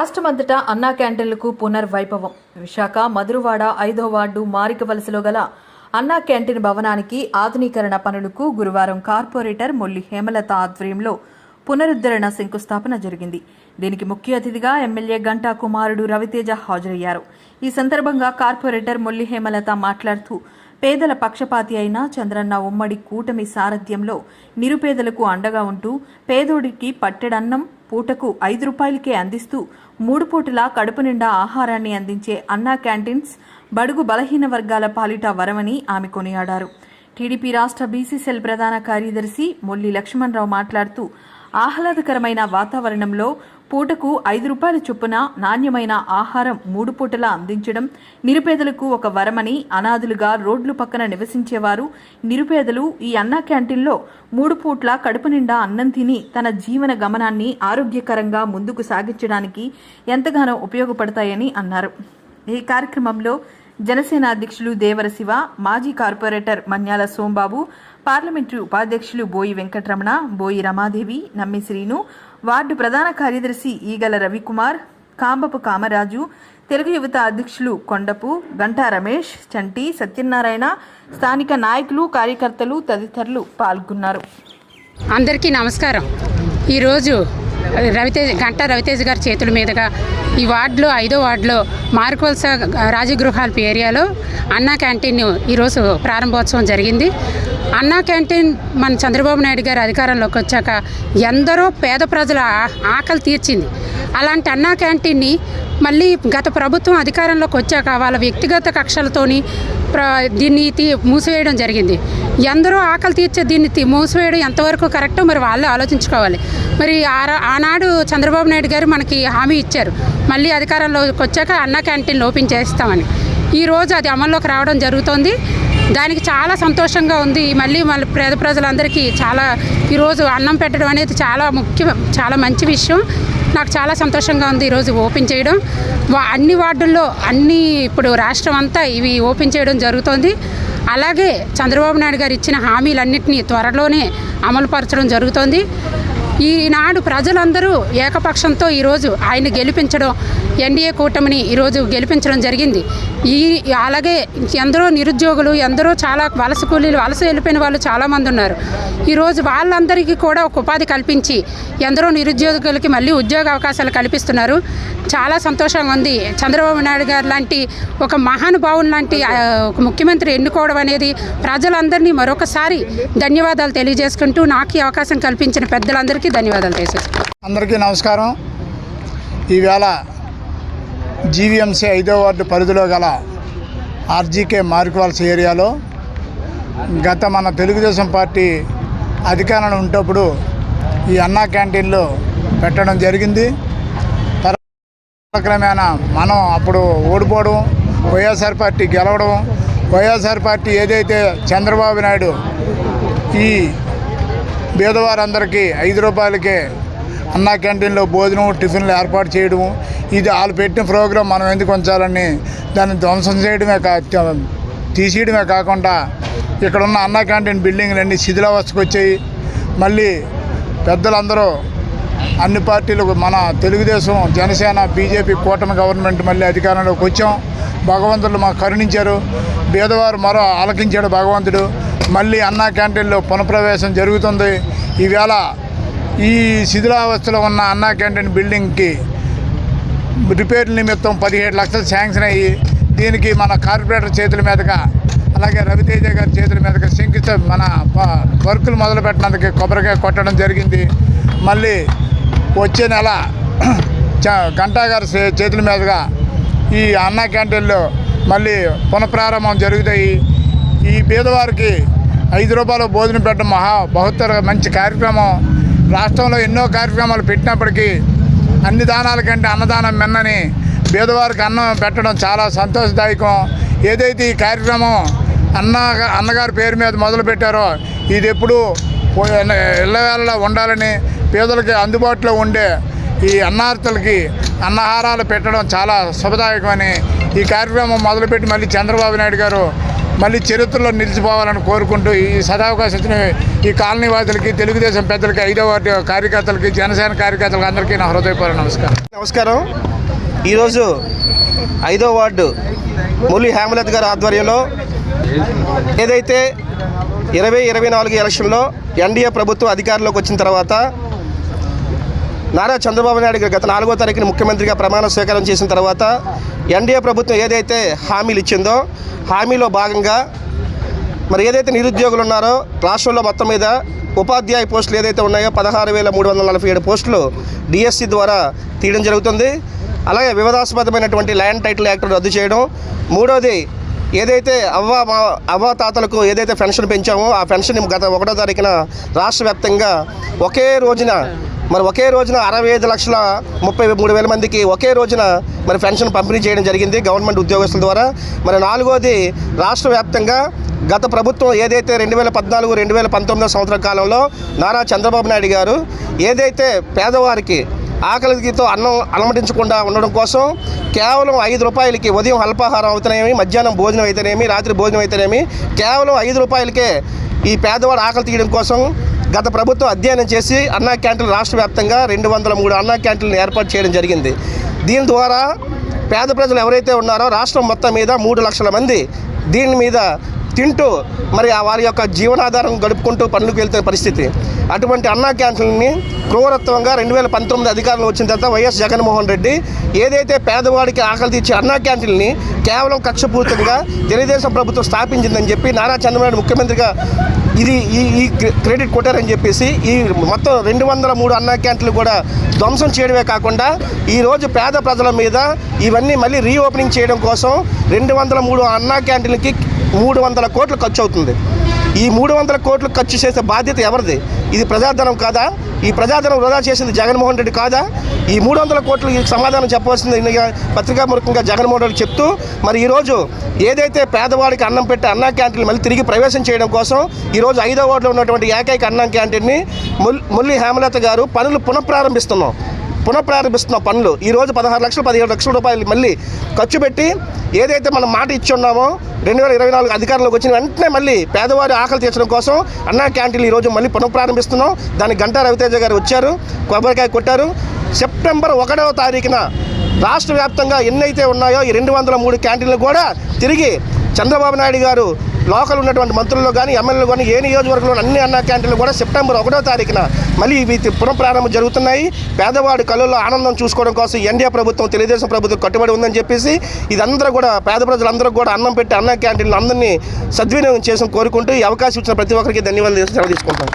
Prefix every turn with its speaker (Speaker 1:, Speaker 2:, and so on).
Speaker 1: రాష్ట్రమంతటా అన్నా క్యాంటీన్లకు పునర్వైభవం. విశాఖ మధురవాడ 5వ వార్డు మారికవలసలో గల అన్నా క్యాంటీన్ భవనానికి ఆధునీకరణ పనులకు గురువారం కార్పొరేటర్ మొల్లి హేమలత ఆధ్వర్యంలో పునరుద్ధరణ శంకుస్థాపన జరిగింది. దీనికి ముఖ్య అతిథిగా ఎమ్మెల్యే గంటా కుమారుడు రవితేజ హాజరయ్యారు. ఈ సందర్భంగా కార్పొరేటర్ మొల్లి హేమలత మాట్లాడుతూ, పేదల పక్షపాతి అయిన చంద్రన్న ఉమ్మడి కూటమి సారథ్యంలో నిరుపేదలకు అండగా ఉంటూ పేదోడికి పట్టెడన్నం పూటకు 5 రూపాయలకే అందిస్తూ 3 పూటలా కడుపు నిండా ఆహారాన్ని అందించే అన్నా క్యాంటీన్స్ బడుగు బలహీన వర్గాల పాలిట వరమని ఆమె కొనియాడారు. టీడీపీ రాష్ట్ర బీసీ సెల్ ప్రధాన కార్యదర్శి మొల్లి లక్ష్మణరావు మాట్లాడుతూ, ఆహ్లాదకరమైన వాతావరణంలో పూటకు 5 రూపాయల చొప్పున నాణ్యమైన ఆహారం 3 పూటలా అందించడం నిరుపేదలకు ఒక వరమని, అనాథులుగా రోడ్లు పక్కన నివసించేవారు నిరుపేదలు ఈ అన్నా క్యాంటీన్లో 3 పూట్ల కడుపు నిండా అన్నం తిని తన జీవన గమనాన్ని ఆరోగ్యకరంగా ముందుకు సాగించడానికి ఎంతగానో ఉపయోగపడతాయని అన్నారు. ఈ కార్యక్రమంలో జనసేన అధ్యక్షులు దేవర శివ, మాజీ కార్పొరేటర్ మన్యాల సోంబాబు, పార్లమెంటరీ ఉపాధ్యక్షులు బోయి వెంకటరమణ, బోయి రమాదేవి, నమ్మి శ్రీను, వార్డు ప్రధాన కార్యదర్శి ఈగల రవికుమార్, కాంబపు కామరాజు, తెలుగు యువత అధ్యక్షులు కొండపు, గంటా రమేష్, చంటి, సత్యనారాయణ, స్థానిక నాయకులు, కార్యకర్తలు తదితరులు పాల్గొన్నారు.
Speaker 2: అందరికీ నమస్కారం. ఈరోజు గంటా రవితేజ గారి చేతుల మీదుగా ఈ వార్డులో 5వ వార్డులో మార్కోల్స రాజగృహాల ఏరియాలో అన్నా క్యాంటీన్ ఈరోజు ప్రారంభోత్సవం జరిగింది. అన్నా క్యాంటీన్ మన చంద్రబాబు నాయుడు గారు అధికారంలోకి వచ్చాక ఎందరో పేద ప్రజల ఆకలి తీర్చింది. అలాంటి అన్నా క్యాంటీన్ని మళ్ళీ గత ప్రభుత్వం అధికారంలోకి వచ్చాక వాళ్ళ వ్యక్తిగత కక్షలతోని దీన్ని మూసివేయడం జరిగింది. ఎందరో ఆకలి తీర్చే దీన్ని మూసివేయడం ఎంతవరకు కరెక్టో మరి వాళ్ళే ఆలోచించుకోవాలి. మరి ఆనాడు చంద్రబాబు నాయుడు గారు మనకి హామీ ఇచ్చారు, మళ్ళీ అధికారంలోకి వచ్చాక అన్నా క్యాంటీన్లు ఓపెన్ చేస్తామని. ఈరోజు అది అమల్లోకి రావడం జరుగుతోంది. దానికి చాలా సంతోషంగా ఉంది. మళ్ళీ పేద ప్రజలందరికీ ఈరోజు అన్నం పెట్టడం అనేది చాలా మంచి విషయం. నాకు చాలా సంతోషంగా ఉంది ఈరోజు ఓపెన్ చేయడం. అన్ని వార్డుల్లో ఇప్పుడు రాష్ట్రం అంతా ఇవి ఓపెన్ చేయడం జరుగుతోంది. అలాగే చంద్రబాబు నాయుడు గారు ఇచ్చిన హామీలన్నింటినీ త్వరలోనే అమలుపరచడం జరుగుతోంది. ఈనాడు ప్రజలందరూ ఏకపక్షంతో ఈరోజు ఆయన గెలిపించడం, ఎన్డీఏ కూటమిని ఈరోజు గెలిపించడం జరిగింది. అలాగే ఎందరో నిరుద్యోగులు, ఎందరో చాలా వలస కూలీలు, వలస వెళ్ళిపోయిన వాళ్ళు చాలామంది ఉన్నారు. ఈరోజు వాళ్ళందరికీ కూడా ఒక ఉపాధి కల్పించి ఎందరో నిరుద్యోగులకి మళ్ళీ ఉద్యోగ అవకాశాలు కల్పిస్తున్నారు. చాలా సంతోషంగా ఉంది. చంద్రబాబు నాయుడు గారు లాంటి ఒక మహానుభావుని లాంటి ఒక ముఖ్యమంత్రి ఎన్నుకోవడం అనేది ప్రజలందరినీ మరొకసారి ధన్యవాదాలు తెలియజేసుకుంటూ నాకు ఈ అవకాశం కల్పించిన పెద్దలందరికీ ధన్యవాదాలు తెలియజేసుకుంటాను.
Speaker 3: అందరికీ నమస్కారం. ఈవేళ జీవీఎంసీ 5వ వార్డు పరిధిలో గల ఆర్జీకే మార్కువలస ఏరియాలో మన తెలుగుదేశం పార్టీ అధికారంలో ఉన్నప్పుడు ఈ అన్నా క్యాంటీన్లో పెట్టడం జరిగింది. క్రమేణా మనం అప్పుడు ఓడిపోవడం, వైఎస్ఆర్ పార్టీ గెలవడం, వైఎస్ఆర్ పార్టీ ఏదైతే చంద్రబాబు నాయుడు ఈ పేదవారందరికీ 5 రూపాయలకే అన్నా క్యాంటీన్లో భోజనం, టిఫిన్లు ఏర్పాటు చేయడము, ఇది వాళ్ళు పెట్టిన ప్రోగ్రాం మనం ఎందుకు ఉంచాలని దాన్ని ధ్వంసం తీసేయడమే కాకుండా ఇక్కడున్న అన్నా క్యాంటీన్ బిల్డింగ్లన్నీ శిథిలావస్థకు వచ్చాయి. మళ్ళీ పెద్దలందరూ అన్ని పార్టీలు, మన తెలుగుదేశం, జనసేన, బీజేపీ కూటమి గవర్నమెంట్ మళ్ళీ అధికారంలోకి వచ్చాం. భగవంతుడు మాకు కరుణించారు. పేదవారు మరో ఆలకించాడు భగవంతుడు. మళ్ళీ అన్నా క్యాంటీన్లో పునఃప్రవేశం జరుగుతుంది. ఈవేళ ఈ శిథిలావస్థలో ఉన్న అన్నా క్యాంటీన్ బిల్డింగ్కి రిపేర్ల నిమిత్తం 17 లక్షలు శాంక్షన్ అయ్యి, దీనికి మన కార్పొరేటర్ చేతుల మీదుగా, అలాగే రవితేజ గారి చేతుల మీదుగా మన వర్కులు మొదలు పెట్టినందుకు కొబ్బరికాయ కొట్టడం జరిగింది. మళ్ళీ వచ్చే నెల గంటా గారి చేతుల మీదుగా ఈ అన్నా క్యాంటీన్లో మళ్ళీ పునఃప్రారంభం జరుగుతాయి. ఈ పేదవారికి 5 రూపాయలు భోజనం పెట్టడం బహుత్తర మంచి కార్యక్రమం. రాష్ట్రంలో ఎన్నో కార్యక్రమాలు పెట్టినప్పటికీ అన్ని దానాల కంటే అన్నదానం మిన్నని పేదవారికి అన్నం పెట్టడం చాలా సంతోషదాయకం. ఏదైతే ఈ కార్యక్రమం అన్నగారి పేరు మీద మొదలుపెట్టారో ఇది ఎప్పుడూ ఇళ్ళవేళలో ఉండాలని, పేదలకి అందుబాటులో ఉండే ఈ అన్నార్థులకి అన్నహారాలు పెట్టడం చాలా శుభదాయకమని ఈ కార్యక్రమం మొదలుపెట్టి మళ్ళీ చంద్రబాబు నాయుడు గారు మళ్ళీ చరిత్రలో నిలిచిపోవాలని కోరుకుంటూ ఈ సదావకాశం ఇచ్చిన ఈ కాలనీ వాదులకి, తెలుగుదేశం పెద్దలకి, 5వ వార్డు కార్యకర్తలకి, జనసేన కార్యకర్తలకి అందరికీ నా హృదయపూర్వక
Speaker 4: నమస్కారం. ఈరోజు 5వ వార్డు మురళీ హేమలత గారి ఆధ్వర్యంలో ఏదైతే 2024 ఎలక్షన్లో ఎన్డీఏ ప్రభుత్వం అధికారంలోకి వచ్చిన తర్వాత నారా చంద్రబాబు నాయుడు గారు గత 4వ తారీఖున ముఖ్యమంత్రిగా ప్రమాణ స్వీకారం చేసిన తర్వాత ఎన్డీఏ ప్రభుత్వం ఏదైతే హామీలు ఇచ్చిందో హామీలో భాగంగా మరి ఏదైతే నిరుద్యోగులు ఉన్నారో రాష్ట్రంలో మొత్తం మీద ఉపాధ్యాయ పోస్టులు ఏదైతే ఉన్నాయో 16,347 పోస్టులు డిఎస్సి ద్వారా తీయడం జరుగుతుంది. అలాగే వివాదాస్పదమైనటువంటి ల్యాండ్ టైటిల్ యాక్ట్ రద్దు చేయడం. మూడోది ఏదైతే అవ్వ తాతలకు ఏదైతే పెన్షన్ పెంచామో ఆ పెన్షన్ గత 1వ తారీఖున రాష్ట్ర వ్యాప్తంగా ఒకే రోజున 65,33,000 మందికి ఒకే రోజున మరి పెన్షన్ పంపిణీ చేయడం జరిగింది గవర్నమెంట్ ఉద్యోగస్తుల ద్వారా. మరి 4వది రాష్ట్ర వ్యాప్తంగా గత ప్రభుత్వం ఏదైతే 2014-2019 సంవత్సర కాలంలో నారా చంద్రబాబు నాయుడు గారు ఏదైతే పేదవారికి ఆకలితో అన్నం అలమటించకుండా ఉండడం కోసం కేవలం 5 రూపాయలకి ఉదయం అల్పాహారం అవుతానేమి, మధ్యాహ్నం భోజనం అయితేనేమి, రాత్రి భోజనం అయితేనేమి కేవలం 5 రూపాయలకే ఈ పేదవాడు ఆకలి తీయడం కోసం గత ప్రభుత్వం అధ్యయనం చేసి అన్నా క్యాంటీన్లు రాష్ట్ర వ్యాప్తంగా 203 అన్నా క్యాంటీన్లు ఏర్పాటు చేయడం జరిగింది. దీని ద్వారా పేద ప్రజలు ఎవరైతే ఉన్నారో రాష్ట్రం మొత్తం మీద 3 లక్షల మంది దీని మీద తింటూ మరి వారి యొక్క జీవనాధారం గడుపుకుంటూ పనులకు వెళ్తున్న పరిస్థితి. అటువంటి అన్నా క్యాంటీన్ని క్రూరత్వంగా 2019 అధికారంలో వచ్చిన తర్వాత వైఎస్ జగన్మోహన్ రెడ్డి ఏదైతే పేదవాడికి ఆకలి తీర్చే అన్నా క్యాంటీన్ని కేవలం కక్షపూరితంగా తెలుగుదేశం ప్రభుత్వం స్థాపించిందని చెప్పి నారా చంద్రబాబు ముఖ్యమంత్రిగా ఈ క్రెడిట్ కొట్టారని చెప్పేసి ఈ మొత్తం 203 అన్నా క్యాంటీన్లు కూడా ధ్వంసం చేయడమే కాకుండా ఈరోజు పేద ప్రజల మీద ఇవన్నీ మళ్ళీ రీఓపెనింగ్ చేయడం కోసం 203 అన్నా క్యాంటీన్లకి 300 కోట్లు ఖర్చు అవుతుంది. ఈ 300 కోట్లు ఖర్చు చేసే బాధ్యత ఎవరిది? ఇది ప్రజాధనం కాదా? ఈ ప్రజాధనం వృధా చేసింది జగన్మోహన్ రెడ్డి కాదా? ఈ 300 కోట్లు సమాధానం చెప్పవలసింది పత్రికామూలకంగా జగన్మోహన్ రెడ్డి చెప్తూ మరి ఈరోజు ఏదైతే పేదవాడికి అన్నం పెట్టే అన్నా క్యాంటీన్ మళ్ళీ తిరిగి ప్రవేశం చేయడం కోసం ఈరోజు 5వ వార్డులో ఉన్నటువంటి ఏకైక అన్నా క్యాంటీన్ని మురళీ హేమలత గారు పనులు పునఃప్రారంభిస్తున్నాం పనులు. ఈరోజు 16,17 లక్షల రూపాయలు మళ్ళీ ఖర్చు పెట్టి ఏదైతే మనం మాట ఇచ్చి ఉన్నామో 2024 అధికారంలోకి వచ్చిన వెంటనే మళ్ళీ పేదవారి ఆకలి తీర్చడం కోసం అన్నా క్యాంటీన్లు ఈరోజు మళ్ళీ పునఃప్రారంభిస్తున్నాం. దానికి గంటా రవితేజ గారు వచ్చారు, కొబ్బరికాయ కొట్టారు. సెప్టెంబర్ 1వ తారీఖున రాష్ట్ర వ్యాప్తంగా ఎన్నైతే ఉన్నాయో ఈ 203 క్యాంటీన్లు కూడా తిరిగి చంద్రబాబు నాయుడు గారు లోకల్ ఉన్నటువంటి మంత్రుల్లో కానీ ఎమ్మెల్యేలు కానీ ఏ నియోజకవర్గంలో అన్ని అన్నా క్యాంటీన్లు కూడా సెప్టెంబర్ 1వ తారీఖున మళ్ళీ ఇవి పునఃప్రారంభం జరుగుతున్నాయి. పేదవాడి కళ్ళల్లో ఆనందం చూసుకోవడం కోసం ఎన్డీఏ ప్రభుత్వం, తెలుగుదేశం ప్రభుత్వం కట్టుబడి ఉందని చెప్పేసి ఇదందరూ కూడా పేద ప్రజలందరూ కూడా అన్నం పెట్టి అన్నా క్యాంటీన్లు అందరినీ సద్వినియోగం చేసి కోరుకుంటూ ఈ అవకాశం ఇచ్చిన ప్రతి ఒక్కరికి ధన్యవాదాలు తీసుకుంటాం.